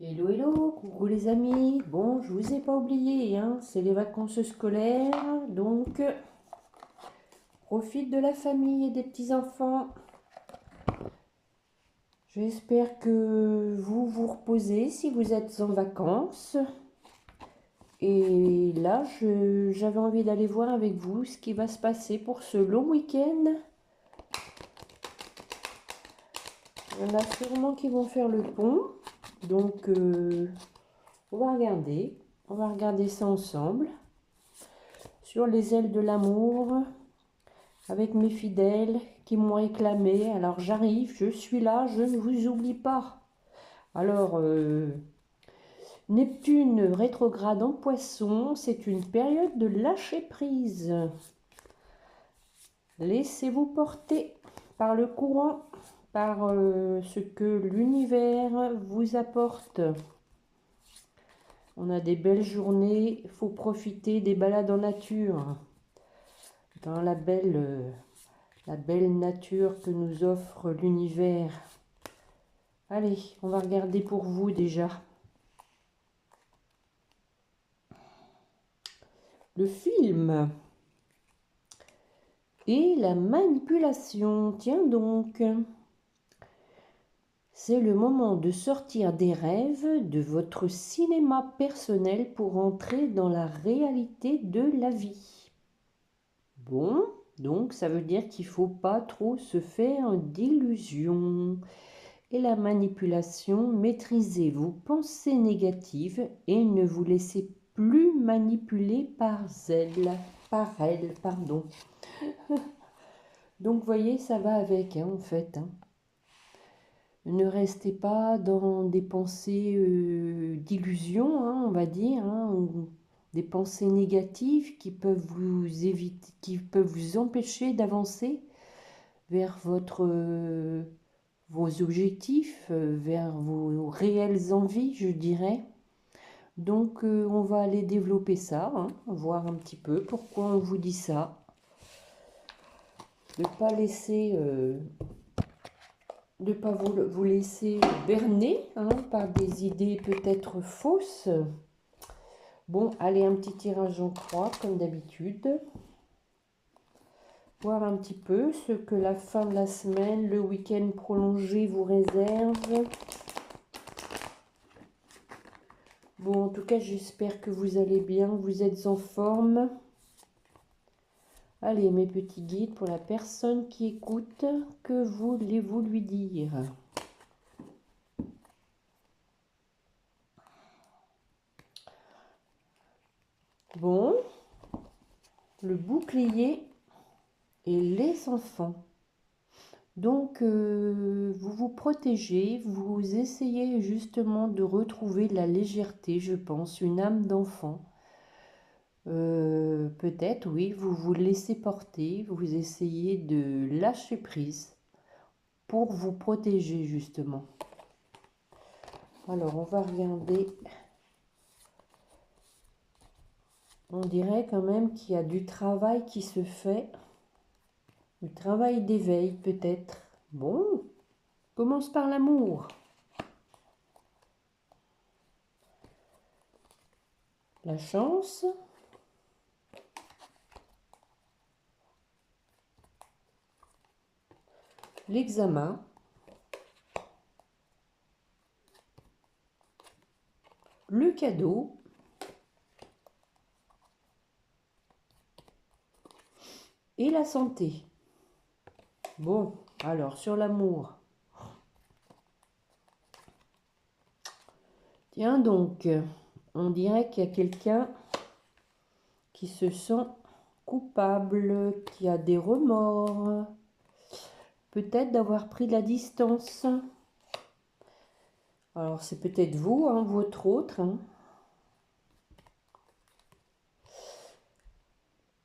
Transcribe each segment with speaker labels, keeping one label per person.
Speaker 1: Hello, hello, coucou les amis. Bon, je vous ai pas oublié, hein, c'est les vacances scolaires, donc profite de la famille et des petits-enfants. J'espère que vous vous reposez si vous êtes en vacances. Et là, j'avais envie d'aller voir avec vous ce qui va se passer pour ce long week-end. Il y en a sûrement qui vont faire le pont, donc on va regarder. On va regarder ça ensemble. Sur les ailes de l'amour, avec mes fidèles qui m'ont réclamé. Alors j'arrive, je suis là, je ne vous oublie pas. Alors, Neptune rétrograde en Poisson, c'est une période de lâcher prise. Laissez-vous porter par le courant, par ce que l'univers vous apporte. On a des belles journées, il faut profiter des balades en nature, dans la belle nature que nous offre l'univers. Allez, on va regarder pour vous déjà. Le film et la manipulation. Tiens donc, c'est le moment de sortir des rêves de votre cinéma personnel pour entrer dans la réalité de la vie. Bon, donc ça veut dire qu'il ne faut pas trop se faire d'illusions. Et la manipulation, maîtrisez vos pensées négatives et ne vous laissez plus manipuler par elle, pardon. Donc, voyez, ça va avec, hein, en fait. Hein. Ne restez pas dans des pensées d'illusion, hein, on va dire, hein, ou des pensées négatives qui peuvent vous éviter, qui peuvent vous empêcher d'avancer vers vos objectifs, vers vos réelles envies, je dirais. Donc, on va aller développer ça, hein, voir un petit peu pourquoi on vous dit ça. De ne pas vous laisser berner, hein, par des idées peut-être fausses. Bon, allez, un petit tirage en croix, comme d'habitude. Voir un petit peu ce que la fin de la semaine, le week-end prolongé vous réserve. Bon, en tout cas, j'espère que vous allez bien, vous êtes en forme. Allez, mes petits guides, pour la personne qui écoute, que voulez-vous lui dire? Bon, le bouclier et les enfants. Donc, vous vous protégez, vous essayez justement de retrouver la légèreté, je pense, une âme d'enfant. Peut-être, oui, vous vous laissez porter, vous essayez de lâcher prise pour vous protéger, justement. Alors, on va regarder. On dirait quand même qu'il y a du travail qui se fait. Du travail d'éveil, peut-être. Bon, commence par l'amour. La chance. L'examen. Le cadeau. Et la santé. Bon, alors sur l'amour. Tiens donc, on dirait qu'il y a quelqu'un qui se sent coupable, qui a des remords, peut-être d'avoir pris de la distance. Alors c'est peut-être vous, hein, votre autre. Hein.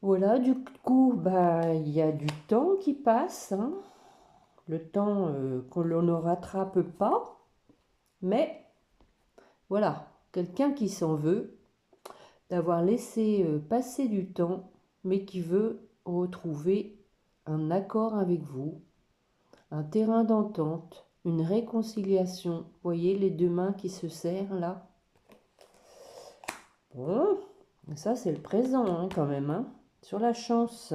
Speaker 1: Voilà, du coup, bah, il y a du temps qui passe, hein. Le temps qu'on ne rattrape pas, mais voilà, quelqu'un qui s'en veut d'avoir laissé passer du temps, mais qui veut retrouver un accord avec vous, un terrain d'entente, une réconciliation. Vous voyez les deux mains qui se serrent là. Bon, ça c'est le présent hein, quand même. Hein, sur la chance.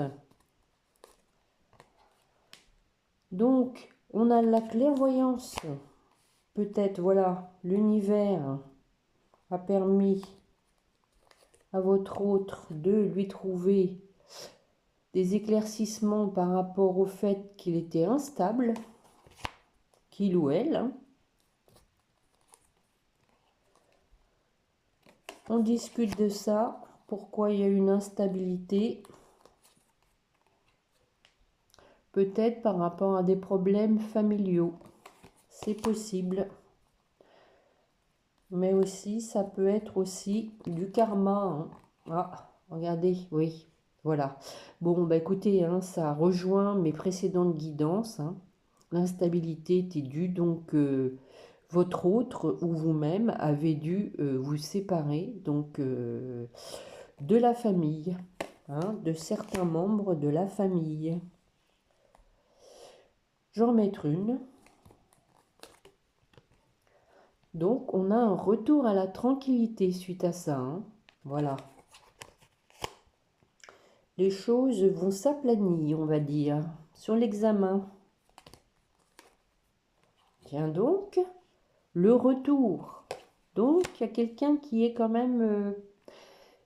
Speaker 1: Donc, on a la clairvoyance. Peut-être, voilà, l'univers a permis à votre autre de lui trouver des éclaircissements par rapport au fait qu'il était instable, qu'il ou elle. Hein. On discute de ça, pourquoi il y a une instabilité. Peut-être par rapport à des problèmes familiaux, c'est possible. Mais aussi, ça peut être aussi du karma. Hein. Ah, regardez, oui, voilà. Bon, bah écoutez, hein, ça rejoint mes précédentes guidances. Hein. L'instabilité était due, donc votre autre ou vous-même avez dû vous séparer donc de la famille, hein, de certains membres de la famille. J'en mettre une. Donc, on a un retour à la tranquillité suite à ça. Hein. Voilà. Les choses vont s'aplanir, on va dire, sur l'examen. Tiens donc, le retour. Donc, il y a quelqu'un qui est quand même...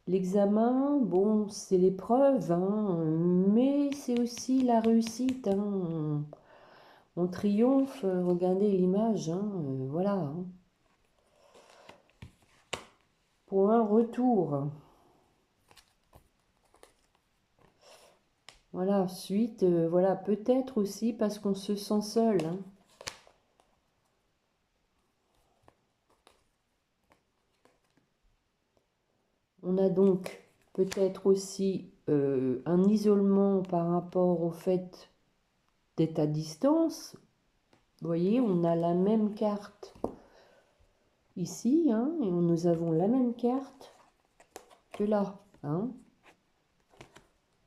Speaker 1: l'examen, bon, c'est l'épreuve, hein, mais c'est aussi la réussite. Hein. On triomphe, regardez l'image, hein, voilà. Hein. Pour un retour. Voilà, suite, voilà, peut-être aussi parce qu'on se sent seul. Hein. On a donc peut-être aussi un isolement par rapport au fait d'être à distance. Vous voyez, on a la même carte ici, hein, et nous avons la même carte que là. Hein.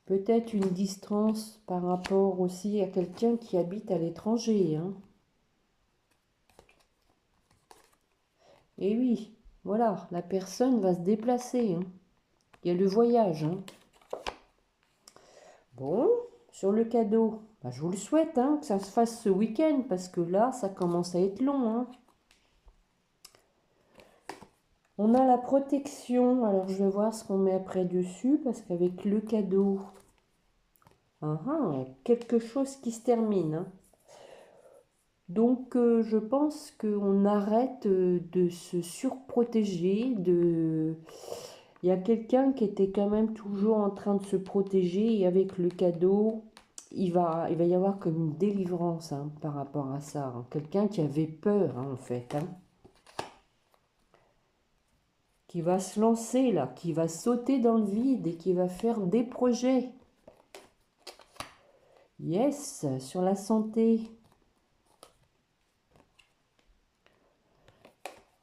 Speaker 1: Peut-être une distance par rapport aussi à quelqu'un qui habite à l'étranger. Hein. Et oui, voilà, la personne va se déplacer. Hein. Il y a le voyage. Hein. Bon, sur le cadeau, bah, je vous le souhaite, hein, que ça se fasse ce week-end, parce que là, ça commence à être long. Hein. On a la protection. Alors, je vais voir ce qu'on met après dessus, parce qu'avec le cadeau, quelque chose qui se termine. Hein. Donc, je pense qu'on arrête de se surprotéger. Il y a quelqu'un qui était quand même toujours en train de se protéger, et avec le cadeau, il va y avoir comme une délivrance hein, par rapport à ça. Hein. Quelqu'un qui avait peur, hein, en fait. Hein. Qui va se lancer, là. Qui va sauter dans le vide et qui va faire des projets. Yes, sur la santé.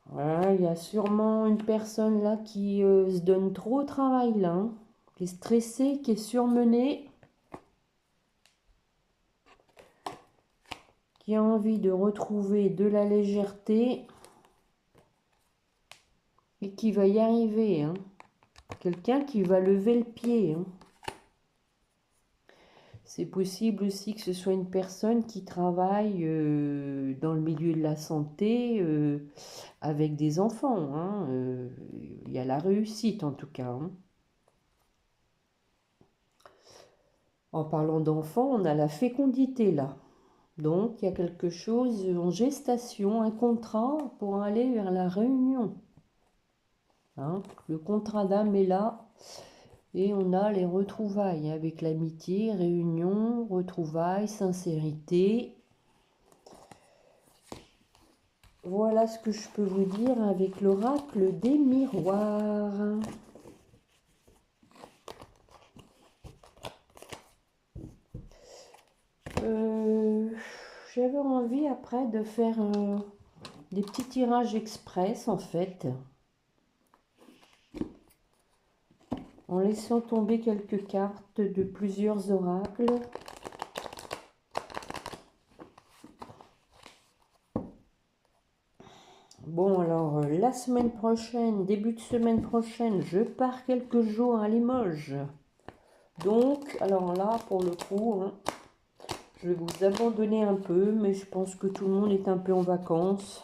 Speaker 1: Voilà, il y a sûrement une personne, là, qui se donne trop au travail, là. Hein. Qui est stressée, qui est surmenée. Qui a envie de retrouver de la légèreté et qui va y arriver. Hein. Quelqu'un qui va lever le pied. Hein. C'est possible aussi que ce soit une personne qui travaille dans le milieu de la santé avec des enfants. Hein. Il y a la réussite en tout cas. Hein. En parlant d'enfants, on a la fécondité là. Donc, il y a quelque chose en gestation, un contrat pour aller vers la réunion. Hein, le contrat d'âme est là. Et on a les retrouvailles avec l'amitié, réunion, retrouvailles, sincérité. Voilà ce que je peux vous dire avec l'oracle des miroirs. J'avais envie après de faire des petits tirages express en fait. En laissant tomber quelques cartes de plusieurs oracles. Bon, alors, la semaine prochaine, début de semaine prochaine, je pars quelques jours à Limoges. Donc, alors là, pour le coup, hein, je vais vous abandonner un peu, mais je pense que tout le monde est un peu en vacances.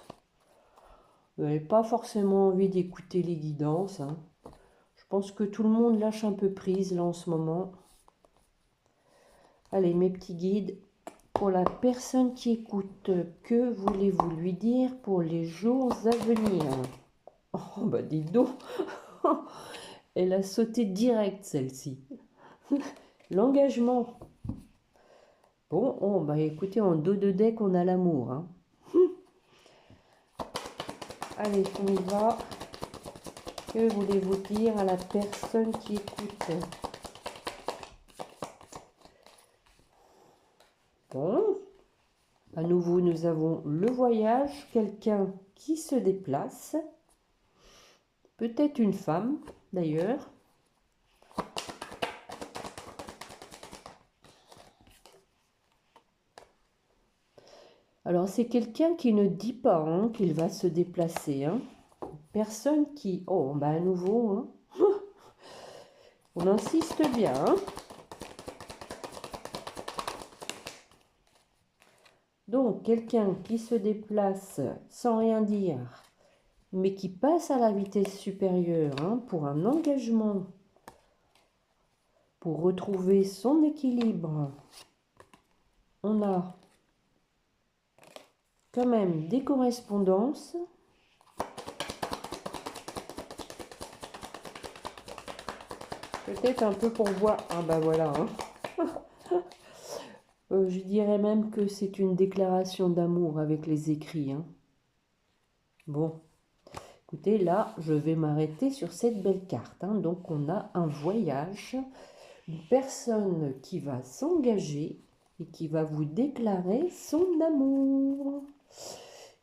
Speaker 1: Vous n'avez pas forcément envie d'écouter les guidances, hein. Je pense que tout le monde lâche un peu prise là en ce moment. Allez, mes petits guides, pour la personne qui écoute, que voulez-vous lui dire pour les jours à venir? Oh, bah dis donc. Elle a sauté direct, celle-ci. L'engagement. Bon, oh, bah écoutez, en dos de deck, on a l'amour, hein. Allez, on y va. Que voulez-vous dire à la personne qui écoute? Bon. À nouveau, nous avons le voyage, quelqu'un qui se déplace. Peut-être une femme, d'ailleurs. Alors, c'est quelqu'un qui ne dit pas hein, qu'il va se déplacer. Hein. Personne qui... Oh, bah à nouveau, hein. On insiste bien. Hein. Donc, quelqu'un qui se déplace sans rien dire, mais qui passe à la vitesse supérieure hein, pour un engagement, pour retrouver son équilibre. On a quand même des correspondances. Peut-être un peu pour voir... Ah bah voilà. Hein. Je dirais même que c'est une déclaration d'amour avec les écrits. Hein. Bon. Écoutez, là, je vais m'arrêter sur cette belle carte. Hein. Donc, on a un voyage, une personne qui va s'engager et qui va vous déclarer son amour,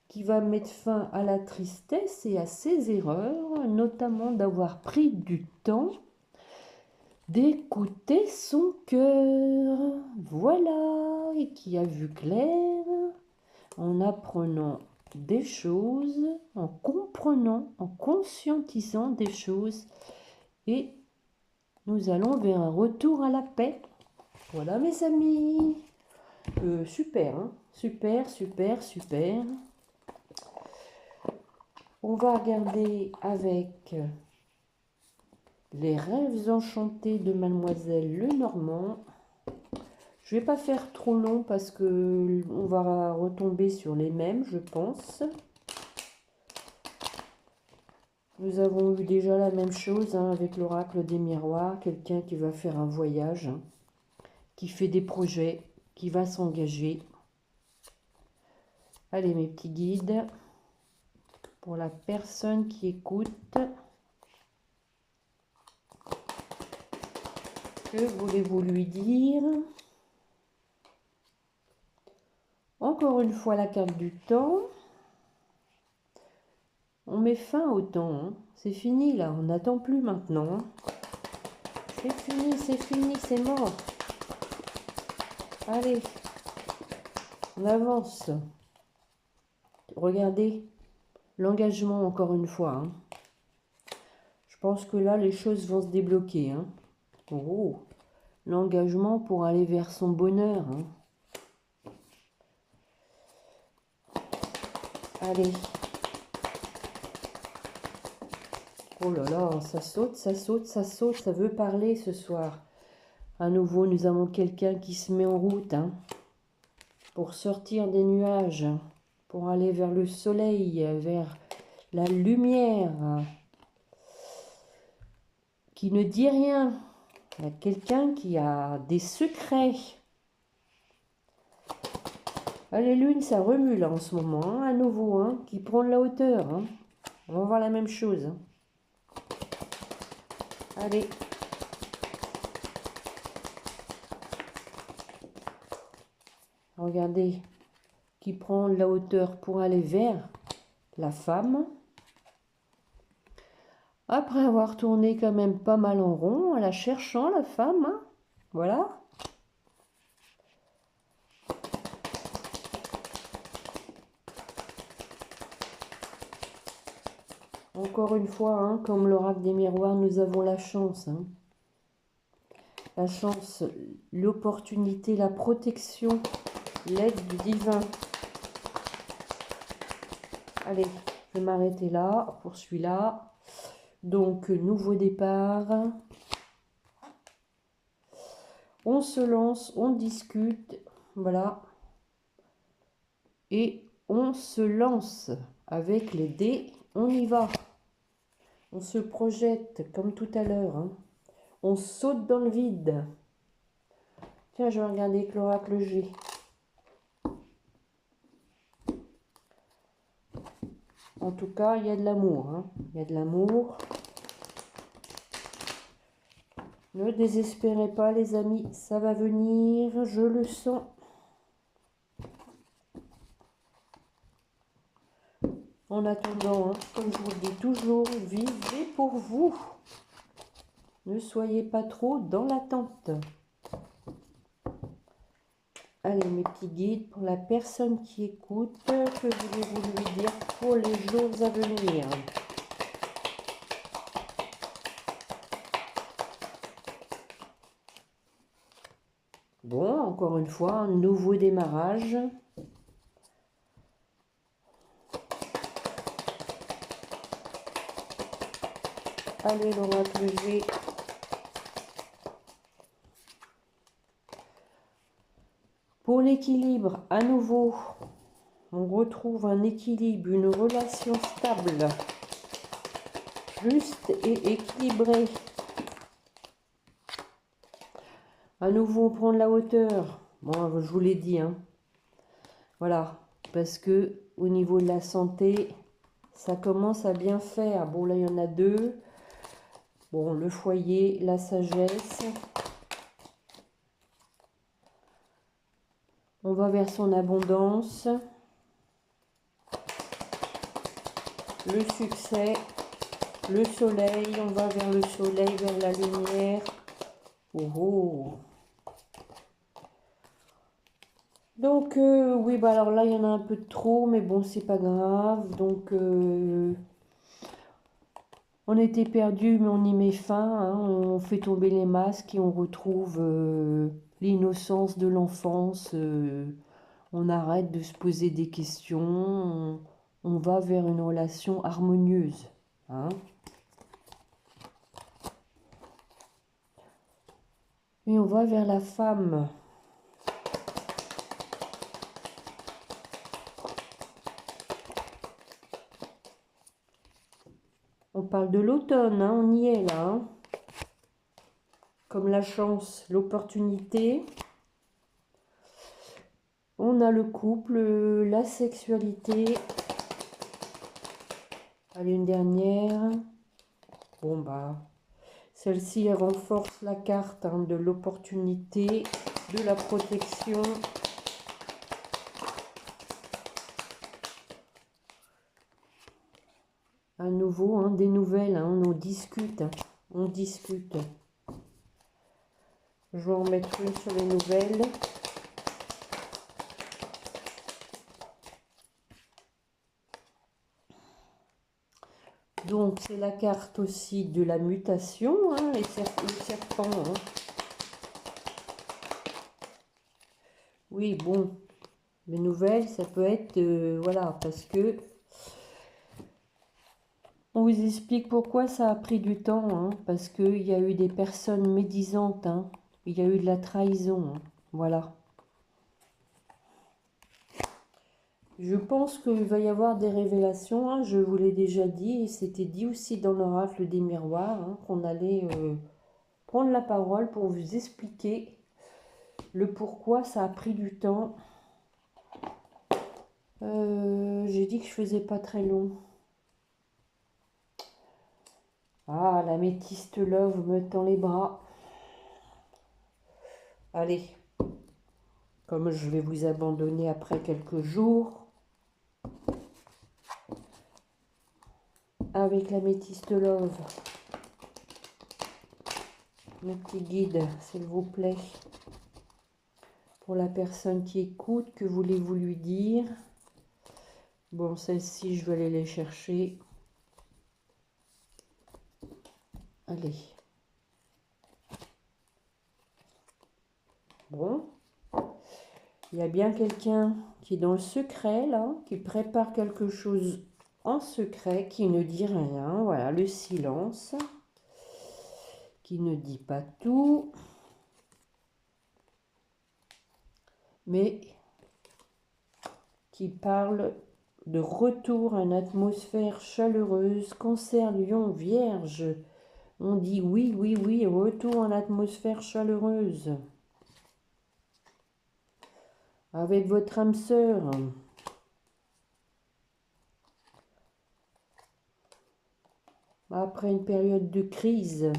Speaker 1: qui va mettre fin à la tristesse et à ses erreurs, notamment d'avoir pris du temps d'écouter son cœur. Voilà, et qui a vu clair en apprenant des choses, en comprenant, en conscientisant des choses, et nous allons vers un retour à la paix. Voilà mes amis. Super, hein, super, super, super. On va regarder avec les rêves enchantés de Mademoiselle Lenormand. Je vais pas faire trop long parce que on va retomber sur les mêmes, je pense. Nous avons eu déjà la même chose hein, avec l'oracle des miroirs. Quelqu'un qui va faire un voyage, hein, qui fait des projets, qui va s'engager. Allez mes petits guides, pour la personne qui écoute, que voulez-vous lui dire? Encore une fois la carte du temps. On met fin au temps. Hein. C'est fini là, on n'attend plus maintenant. Hein. C'est fini, c'est mort. Allez, on avance. Regardez, l'engagement encore une fois. Hein. Je pense que là, les choses vont se débloquer. Hein. Oh, l'engagement pour aller vers son bonheur. Hein. Allez. Oh là là, ça saute, ça saute, ça saute, ça veut parler ce soir. À nouveau, nous avons quelqu'un qui se met en route hein, pour sortir des nuages, pour aller vers le soleil, vers la lumière, qui ne dit rien. Il y a quelqu'un qui a des secrets. Ah, les lunes, ça remue là en ce moment, hein, à nouveau, hein, qui prend de la hauteur. Hein. On va voir la même chose. Hein. Allez. Regardez, qui prend de la hauteur pour aller vers la femme. Après avoir tourné quand même pas mal en rond, en la cherchant, la femme. Hein. Voilà. Encore une fois, hein, comme l'oracle des miroirs, nous avons la chance. Hein. La chance, l'opportunité, la protection, l'aide du divin. Allez, je vais m'arrêter là pour celui-là. Donc, nouveau départ. On se lance, on discute. Voilà. Et on se lance avec les dés. On y va. On se projette comme tout à l'heure. Hein. On saute dans le vide. Tiens, je vais regarder avec l'oracle G. En tout cas, il y a de l'amour. Hein. Il y a de l'amour. Ne désespérez pas, les amis. Ça va venir. Je le sens. En attendant, hein, comme je vous le dis toujours, vivez pour vous. Ne soyez pas trop dans l'attente. Allez, mes petits guides, pour la personne qui écoute, que voulez-vous lui dire pour les jours à venir? Bon, encore une fois, un nouveau démarrage. Allez, l'oracle G. Pour l'équilibre, à nouveau, on retrouve un équilibre, une relation stable, juste et équilibrée. À nouveau, on prend de la hauteur. Bon, je vous l'ai dit, hein. Voilà, parce que au niveau de la santé, ça commence à bien faire. Bon, là, il y en a deux. Bon, le foyer, la sagesse. On va vers son abondance. Le succès. Le soleil. On va vers le soleil, vers la lumière. Oh, oh. Donc, oui, bah alors là, il y en a un peu de trop, mais bon, c'est pas grave. Donc, on était perdu, mais on y met fin. Hein. On fait tomber les masques et on retrouve l'innocence de l'enfance. On arrête de se poser des questions. On va vers une relation harmonieuse. Hein. Et on va vers la femme. On parle de l'automne, hein, on y est là. Hein. Comme la chance, l'opportunité. On a le couple, la sexualité. Allez, une dernière. Bon, bah, celle-ci, elle renforce la carte hein, de l'opportunité, de la protection. À nouveau, hein, des nouvelles, hein, on discute. Hein, on discute. Je vais en mettre une sur les nouvelles. Donc, c'est la carte aussi de la mutation, hein, le serpent. Hein. Oui, bon, les nouvelles, ça peut être, voilà, parce que on vous explique pourquoi ça a pris du temps, hein, parce qu'il y a eu des personnes médisantes, hein, il y a eu de la trahison, hein, voilà. Je pense qu'il va y avoir des révélations, hein, je vous l'ai déjà dit, et c'était dit aussi dans l'oracle des miroirs, hein, qu'on allait prendre la parole pour vous expliquer le pourquoi ça a pris du temps. J'ai dit que je faisais pas très long. Ah, la métiste love me tend les bras. Allez, comme je vais vous abandonner après quelques jours, avec la métiste love, mes petits guides, s'il vous plaît, pour la personne qui écoute, que voulez-vous lui dire? Bon, celle-ci, je vais aller les chercher. Allez. Bon. Il y a bien quelqu'un qui est dans le secret, là, qui prépare quelque chose en secret, qui ne dit rien. Voilà, le silence. Qui ne dit pas tout. Mais qui parle de retour à une atmosphère chaleureuse. Cancer, Lion, Vierge. On dit oui, oui, oui, retour en atmosphère chaleureuse. Avec votre âme sœur. Après une période de crise.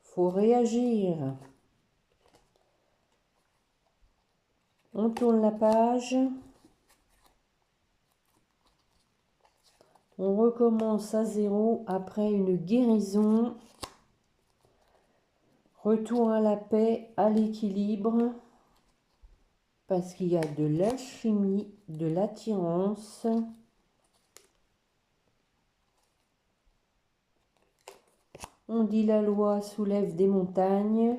Speaker 1: Faut réagir. On tourne la page. On recommence à zéro après une guérison. Retour à la paix, à l'équilibre. Parce qu'il y a de l'alchimie, de l'attirance. On dit la loi soulève des montagnes.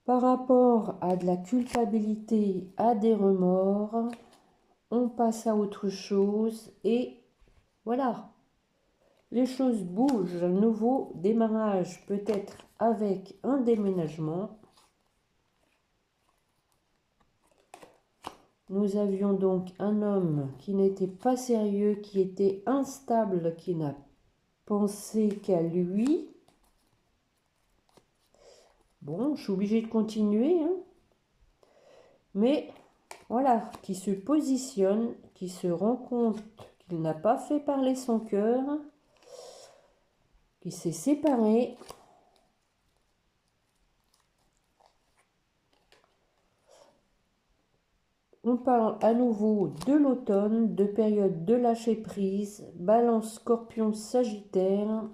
Speaker 1: Par rapport à de la culpabilité, à des remords, on passe à autre chose et voilà. Les choses bougent, un nouveau démarrage, peut-être avec un déménagement. Nous avions donc un homme qui n'était pas sérieux, qui était instable, qui n'a pensé qu'à lui. Bon, je suis obligée de continuer, hein. Mais voilà, qui se positionne, qui se rend compte qu'il n'a pas fait parler son cœur, qui s'est séparé. On parle à nouveau de l'automne, de période de lâcher prise, Balance, Scorpion, Sagittaire.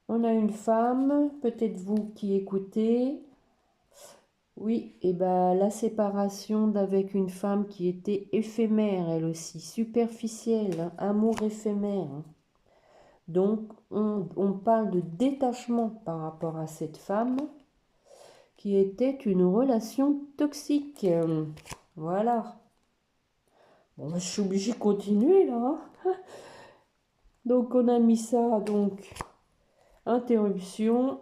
Speaker 1: On a une femme, peut-être vous qui écoutez. Oui, et ben la séparation d'avec une femme qui était éphémère, elle aussi, superficielle, hein, amour éphémère. Donc, on parle de détachement par rapport à cette femme qui était une relation toxique. Voilà. Bon, je suis obligée de continuer là. Donc, on a mis ça, donc, interruption.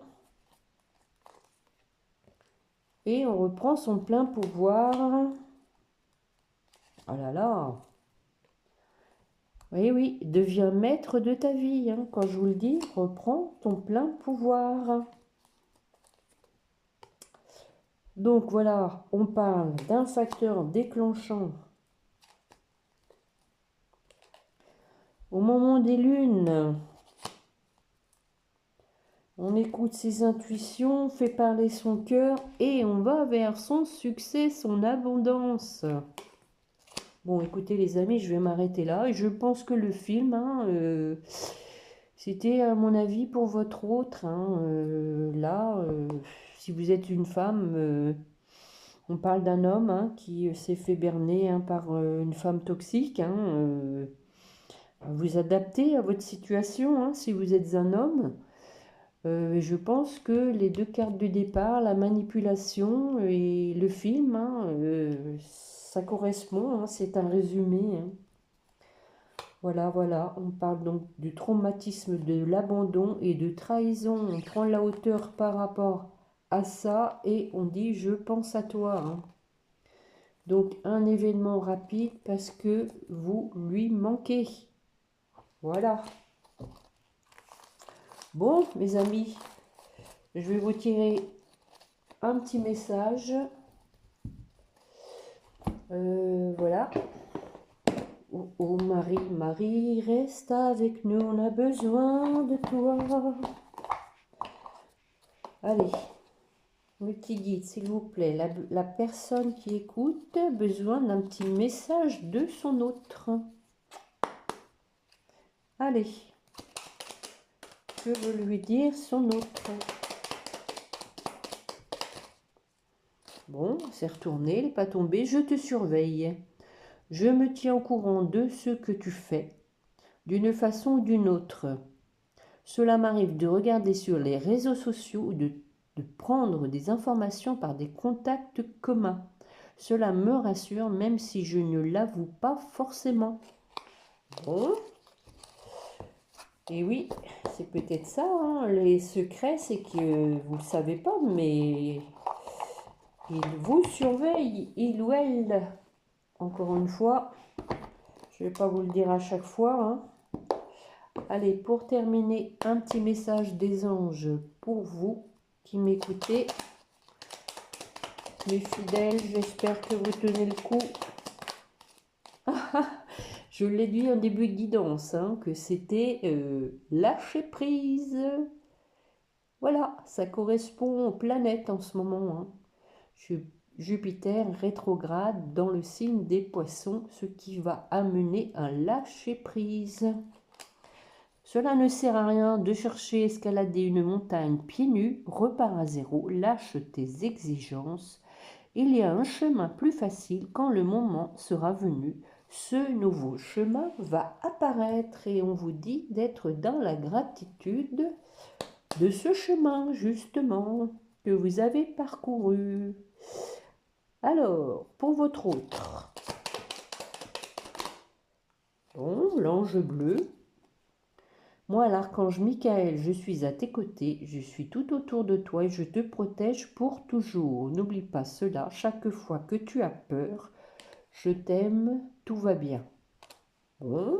Speaker 1: Et on reprend son plein pouvoir. Oh là là. Oui, oui, deviens maître de ta vie. Hein. Quand je vous le dis, reprends ton plein pouvoir. Donc voilà, on parle d'un facteur déclenchant. Au moment des lunes, on écoute ses intuitions, fait parler son cœur et on va vers son succès, son abondance. Bon, écoutez les amis, je vais m'arrêter là. Et je pense que le film, hein, c'était à mon avis pour votre autre. Hein, si vous êtes une femme, on parle d'un homme hein, qui s'est fait berner hein, par une femme toxique. Hein, vous adaptez à votre situation hein, si vous êtes un homme. Je pense que les deux cartes du départ, la manipulation et le film, hein, ça correspond, hein, c'est un résumé. Hein. Voilà, voilà, on parle donc du traumatisme de l'abandon et de trahison. On prend la hauteur par rapport à ça et on dit « je pense à toi hein. ». Donc un événement rapide parce que vous lui manquez. Voilà. Bon, mes amis, je vais vous tirer un petit message. Voilà. Oh Marie, Marie, reste avec nous, on a besoin de toi. Allez, multiguide, s'il vous plaît. La personne qui écoute a besoin d'un petit message de son autre. Allez, que veut lui dire son autre? Bon, c'est retourné, il n'est pas tombé. Je te surveille. Je me tiens au courant de ce que tu fais, d'une façon ou d'une autre. Cela m'arrive de regarder sur les réseaux sociaux ou de prendre des informations par des contacts communs. Cela me rassure même si je ne l'avoue pas forcément. Bon. Et oui, c'est peut-être ça, hein. Les secrets, c'est que vous ne le savez pas, mais il vous surveille, il ou elle. Encore une fois, je ne vais pas vous le dire à chaque fois, hein. Allez, pour terminer, un petit message des anges pour vous qui m'écoutez. Mes fidèles, j'espère que vous tenez le coup. Je l'ai dit en début de guidance, hein, que c'était lâcher prise. Voilà, ça correspond aux planètes en ce moment, hein. Jupiter rétrograde dans le signe des Poissons, ce qui va amener un lâcher prise. Cela ne sert à rien de chercher à escalader une montagne pieds nus, repars à zéro, lâche tes exigences. Il y a un chemin plus facile quand le moment sera venu. Ce nouveau chemin va apparaître et on vous dit d'être dans la gratitude de ce chemin, justement, que vous avez parcouru. Alors, pour votre autre, bon, l'ange bleu. Moi, l'archange Michael, je suis à tes côtés, je suis tout autour de toi et je te protège pour toujours. N'oublie pas cela, chaque fois que tu as peur, je t'aime, tout va bien. Bon.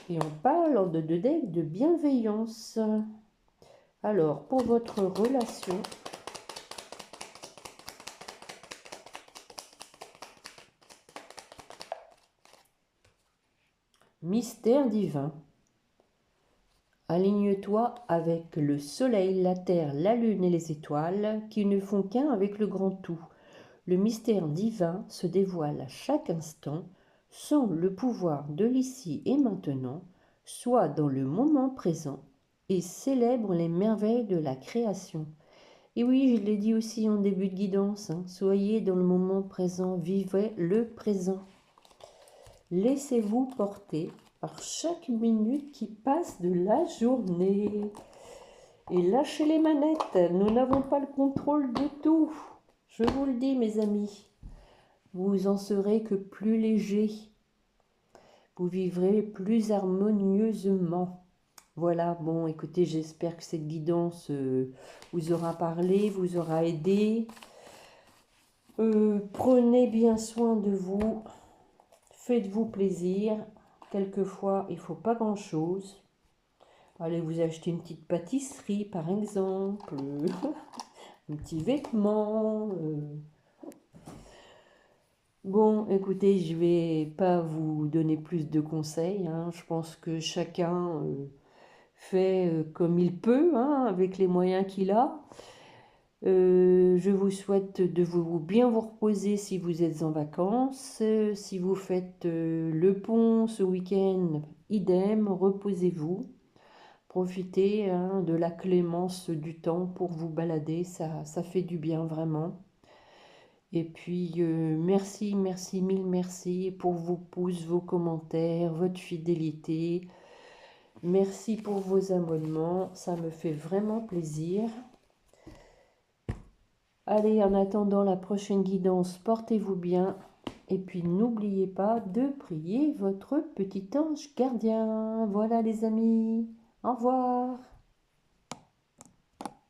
Speaker 1: Et on parle de deck de bienveillance. Alors, pour votre relation, mystère divin. Aligne-toi avec le soleil, la terre, la lune et les étoiles qui ne font qu'un avec le grand tout. Le mystère divin se dévoile à chaque instant, sans le pouvoir de l'ici et maintenant, soit dans le moment présent et célèbre les merveilles de la création. Et oui, je l'ai dit aussi en début de guidance, hein, soyez dans le moment présent, vivez le présent. Laissez-vous porter par chaque minute qui passe de la journée. Et lâchez les manettes, nous n'avons pas le contrôle de tout. Je vous le dis, mes amis, vous en serez que plus léger. Vous vivrez plus harmonieusement. Voilà, bon, écoutez, j'espère que cette guidance vous aura parlé, vous aura aidé. Prenez bien soin de vous. Faites-vous plaisir. Quelquefois, il ne faut pas grand-chose. Allez vous acheter une petite pâtisserie, par exemple. Un petit vêtement. Bon, écoutez, je ne vais pas vous donner plus de conseils, hein. Je pense que chacun fait comme il peut, hein, avec les moyens qu'il a. Je vous souhaite de bien vous reposer si vous êtes en vacances. Si vous faites le pont ce week-end, idem, reposez-vous. Profitez, hein, de la clémence du temps pour vous balader, ça fait du bien vraiment. Et puis, merci, merci, mille merci pour vos pouces, vos commentaires, votre fidélité. Merci pour vos abonnements, ça me fait vraiment plaisir. Allez, en attendant la prochaine guidance, portez-vous bien. Et puis, n'oubliez pas de prier votre petit ange gardien. Voilà les amis, au revoir.